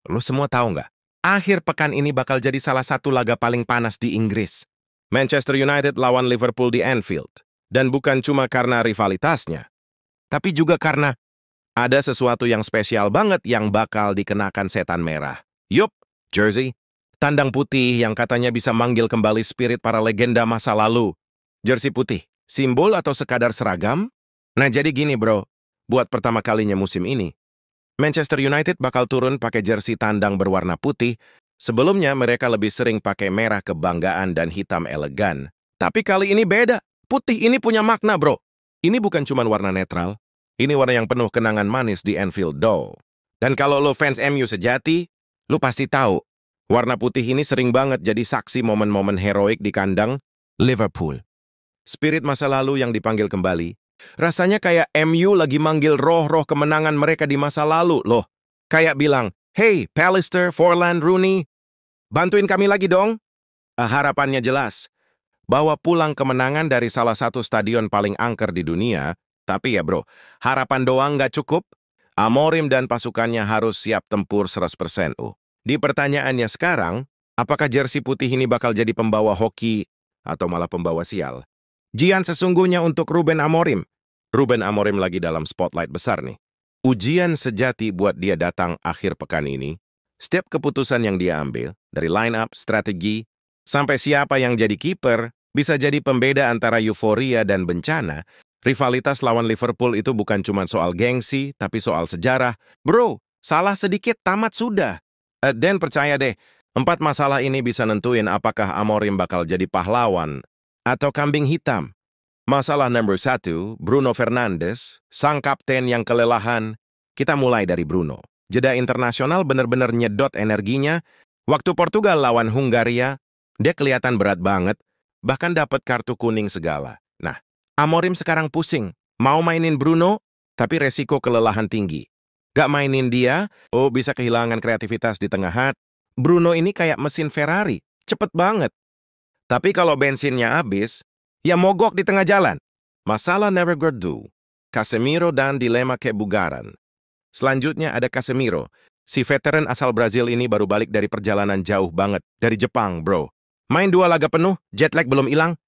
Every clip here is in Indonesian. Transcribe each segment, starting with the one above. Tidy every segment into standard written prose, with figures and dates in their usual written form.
Lu semua tahu nggak? Akhir pekan ini bakal jadi salah satu laga paling panas di Inggris. Manchester United lawan Liverpool di Anfield. Dan bukan cuma karena rivalitasnya, tapi juga karena ada sesuatu yang spesial banget yang bakal dikenakan setan merah. Yup, jersey. Tandang putih yang katanya bisa manggil kembali spirit para legenda masa lalu. Jersey putih, simbol atau sekadar seragam? Nah jadi gini bro, buat pertama kalinya musim ini, Manchester United bakal turun pakai jersey tandang berwarna putih. Sebelumnya mereka lebih sering pakai merah kebanggaan dan hitam elegan. Tapi kali ini beda. Putih ini punya makna bro. Ini bukan cuma warna netral. Ini warna yang penuh kenangan manis di Anfield do. Dan kalau lo fans MU sejati, lo pasti tahu. Warna putih ini sering banget jadi saksi momen-momen heroik di kandang Liverpool. Spirit masa lalu yang dipanggil kembali. Rasanya kayak MU lagi manggil roh-roh kemenangan mereka di masa lalu loh. Kayak bilang, hey Pallister, Forlan, Rooney, bantuin kami lagi dong. Harapannya jelas. Bawa pulang kemenangan dari salah satu stadion paling angker di dunia. Tapi ya bro, harapan doang nggak cukup. Amorim dan pasukannya harus siap tempur 100%. Di pertanyaannya sekarang, apakah jersey putih ini bakal jadi pembawa hoki atau malah pembawa sial? Ujian sesungguhnya untuk Ruben Amorim. Ruben Amorim lagi dalam spotlight besar nih. Ujian sejati buat dia datang akhir pekan ini. Setiap keputusan yang dia ambil, dari line up, strategi, sampai siapa yang jadi kiper, bisa jadi pembeda antara euforia dan bencana. Rivalitas lawan Liverpool itu bukan cuma soal gengsi, tapi soal sejarah. Bro, salah sedikit tamat sudah. Dan percaya deh, 4 masalah ini bisa nentuin apakah Amorim bakal jadi pahlawan atau kambing hitam. Masalah nomor 1, Bruno Fernandes, sang kapten yang kelelahan. Kita mulai dari Bruno. Jeda internasional benar-benar nyedot energinya. Waktu Portugal lawan Hungaria, dia kelihatan berat banget, bahkan dapat kartu kuning segala. Nah, Amorim sekarang pusing. Mau mainin Bruno, tapi resiko kelelahan tinggi. Gak mainin dia, bisa kehilangan kreativitas di tengah hat. Bruno ini kayak mesin Ferrari, cepet banget. Tapi kalau bensinnya habis, ya mogok di tengah jalan. Masalah never do. Casemiro dan dilema kebugaran. Selanjutnya ada Casemiro. Si veteran asal Brazil ini baru balik dari perjalanan jauh banget. Dari Jepang, bro. Main 2 laga penuh, jet lag belum hilang.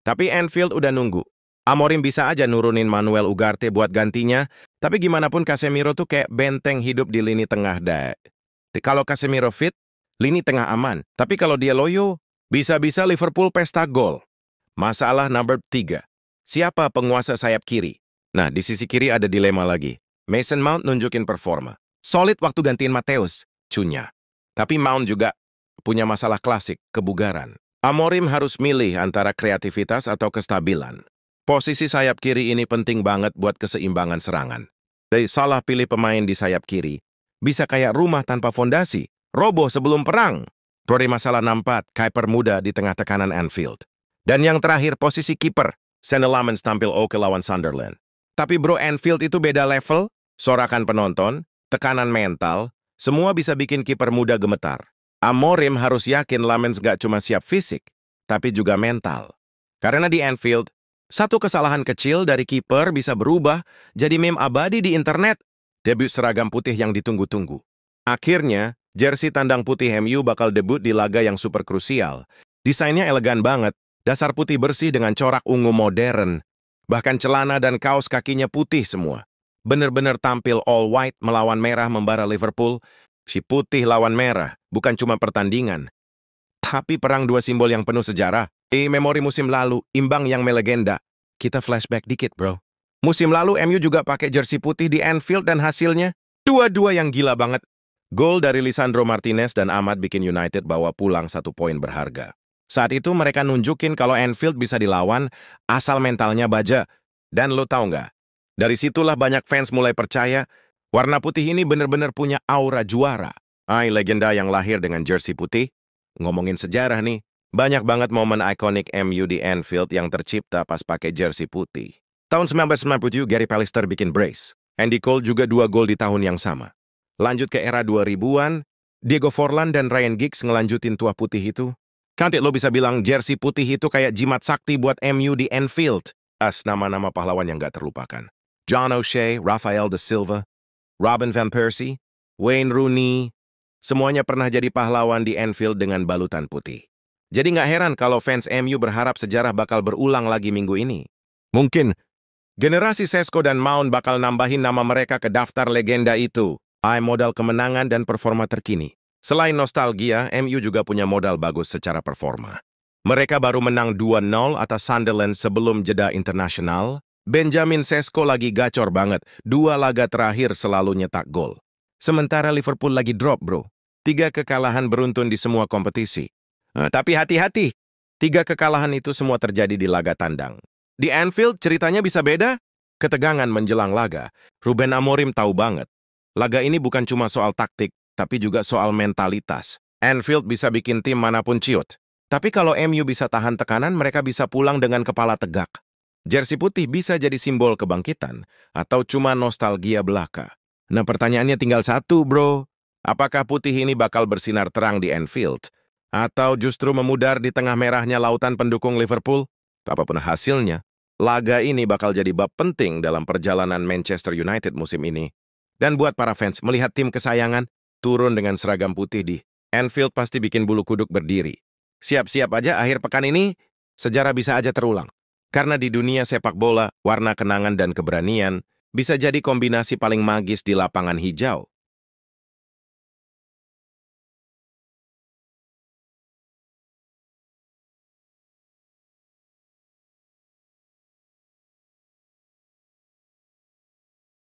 Tapi Anfield udah nunggu. Amorim bisa aja nurunin Manuel Ugarte buat gantinya. Tapi gimana pun Casemiro tuh kayak benteng hidup di lini tengah dah. Kalau Casemiro fit, lini tengah aman. Tapi kalau dia loyo, bisa-bisa Liverpool pesta gol. Masalah nomor 3. Siapa penguasa sayap kiri? Nah, di sisi kiri ada dilema lagi. Mason Mount nunjukin performa. Solid waktu gantiin Mateus, Cunha. Tapi Mount juga punya masalah klasik, kebugaran. Amorim harus milih antara kreativitas atau kestabilan. Posisi sayap kiri ini penting banget buat keseimbangan serangan. Dari salah pilih pemain di sayap kiri, bisa kayak rumah tanpa fondasi, roboh sebelum perang. Dari masalah nampak, kiper muda di tengah tekanan Anfield. Dan yang terakhir, posisi kiper. Senne Lammens tampil oke lawan Sunderland. Tapi bro, Anfield itu beda level, sorakan penonton, tekanan mental, semua bisa bikin kiper muda gemetar. Amorim harus yakin Lammens gak cuma siap fisik, tapi juga mental. Karena di Anfield, satu kesalahan kecil dari kiper bisa berubah jadi meme abadi di internet. Debut seragam putih yang ditunggu-tunggu. Akhirnya, jersey tandang putih MU bakal debut di laga yang super krusial. Desainnya elegan banget, dasar putih bersih dengan corak ungu modern. Bahkan celana dan kaos kakinya putih semua. Bener-bener tampil all white melawan merah membara Liverpool. Si putih lawan merah, bukan cuma pertandingan. Tapi perang 2 simbol yang penuh sejarah. Memori musim lalu, imbang yang melegenda. Kita flashback dikit, bro. Musim lalu MU juga pakai jersey putih di Anfield dan hasilnya dua-dua yang gila banget. Gol dari Lisandro Martinez dan Ahmad bikin United bawa pulang 1 poin berharga. Saat itu mereka nunjukin kalau Anfield bisa dilawan asal mentalnya baja. Dan lo tahu nggak? Dari situlah banyak fans mulai percaya warna putih ini bener-bener punya aura juara. Legenda yang lahir dengan jersey putih. Ngomongin sejarah nih, banyak banget momen ikonik MU di Anfield yang tercipta pas pakai jersey putih. Tahun 1997, Gary Pallister bikin brace. Andy Cole juga 2 gol di tahun yang sama. Lanjut ke era 2000-an, Diego Forlan dan Ryan Giggs ngelanjutin tua putih itu. Kanti lo bisa bilang jersey putih itu kayak jimat sakti buat MU di Anfield. Nama-nama pahlawan yang gak terlupakan. John O'Shea, Rafael da Silva, Robin van Persie, Wayne Rooney, Semuanya pernah jadi pahlawan di Anfield dengan balutan putih. Jadi nggak heran kalau fans MU berharap sejarah bakal berulang lagi minggu ini. Mungkin generasi Sesko dan Mount bakal nambahin nama mereka ke daftar legenda itu. Modal kemenangan dan performa terkini. Selain nostalgia, MU juga punya modal bagus secara performa. Mereka baru menang 2-0 atas Sunderland sebelum jeda internasional. Benjamin Sesko lagi gacor banget. 2 laga terakhir selalu nyetak gol. Sementara Liverpool lagi drop, bro. 3 kekalahan beruntun di semua kompetisi. Tapi hati-hati. 3 kekalahan itu semua terjadi di laga tandang. Di Anfield ceritanya bisa beda. Ketegangan menjelang laga. Ruben Amorim tahu banget. Laga ini bukan cuma soal taktik, tapi juga soal mentalitas. Anfield bisa bikin tim manapun ciut. Tapi kalau MU bisa tahan tekanan, mereka bisa pulang dengan kepala tegak. Jersey putih bisa jadi simbol kebangkitan, atau cuma nostalgia belaka. Nah, pertanyaannya tinggal satu, bro. Apakah putih ini bakal bersinar terang di Anfield? Atau justru memudar di tengah merahnya lautan pendukung Liverpool? Apapun hasilnya, laga ini bakal jadi bab penting dalam perjalanan Manchester United musim ini. Dan buat para fans, melihat tim kesayangan turun dengan seragam putih di Anfield pasti bikin bulu kuduk berdiri. Siap-siap aja akhir pekan ini, sejarah bisa aja terulang. Karena di dunia sepak bola, warna kenangan dan keberanian bisa jadi kombinasi paling magis di lapangan hijau.